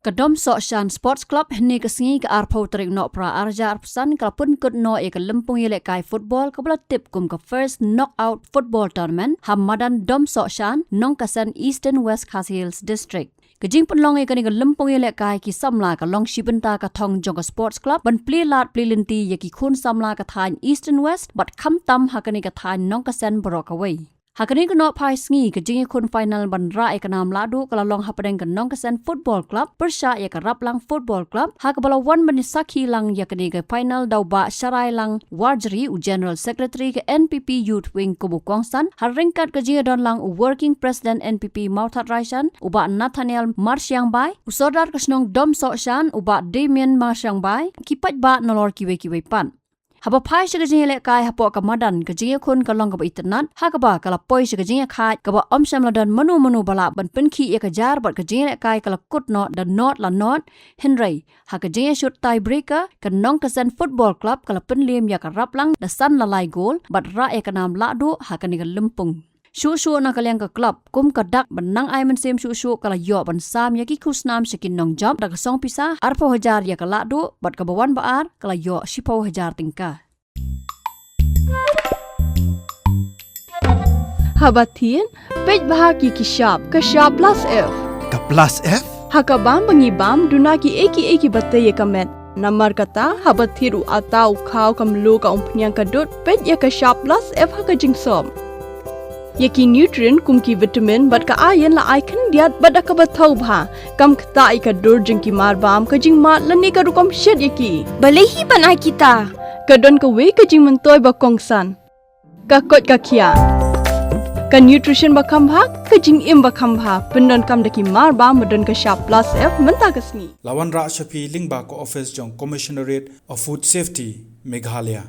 Kadom Sokshan Sports Club ni kesengi ke arpau terik nok pra arja arpsan kalapun kut no e ke lempung yelek kai football kabla tip kum ke first knockout football tournament Hamadan Dom Sokshan Nongkasen Eastern West Khasi Hills District. Kejing penlong e kani ke lempung yelek kai ki samla ka long shibenta ka thong jong sports club ban pli lat pli linti ye ki khun samla ka thain Eastern West but kham tam hakani ka thain Nongkasen borok away. Hakani ke nok pai sngi ke jingi khun Phainal ban ra e kanam ladu kala long Hapdeng ke Nongkasen football club Pyrshah ye ke Raplang football club ha ke bala wan ban Sakhi lang ye kani ke Phainal dau ba sharai lang warjeri u general secretary ke NPP youth wing kubu kongsan har ringkat ke jingi don lang u working president NPP Mauthat Raishan uba Nathaniel Marsyang bai usodar ke snong Dom Sokshan uba Damien Marsyang bai ki Paidbah nolor kiwe pan. Haba pai shigajing lek kai hapo ka madan ka jinge khun ka long ka itnat ha ka ba kala poi shigajing khat ka ba omsham ladan manu bala ban pinki e ka jar bat ka jinge lek kai kala kut no the not la not Henry ha ka jinge shoot tie breaker ka Nongkasen football club kala pinlim ya ka Raplang the sun la lai goal bat ra e ka nam la do ha ka ni ka lempung Shu na kalyang ka club kum ka dak banang ay man sem shu kala yo ban sam ya ki kusnam shikin nong job da ka song pisa arpo hajar ya ka ladu bat ka bawan baar kala yo sipo hajar tingka Habatin Paidbah ki kishap ka shap plus F Ka plus F? Hakabam bangibam duna ki eki batte ye kamet Namar kata habathiru atau khaw kamlu ka umpnyang ka dot pet ya ka shap plus F ha ka jingsom Yaki nutrient kum ki vitamin bat ka ayan la icon diat bat ka bathau bha kam khta ka dur jing ki mar bam ka jing mat la ne ka rukom shed yaki Balehi banai kita ka don ka we ka jing mentoy ba kongsan ka kot ka khia ka nutrition ba kham bha ka jing im ba kham bha pendon kam daki mar bam don ka sharp plus F menta ka sngi Lawan Ra Shafi Lingba ko office jong commissionerate of food safety Meghalaya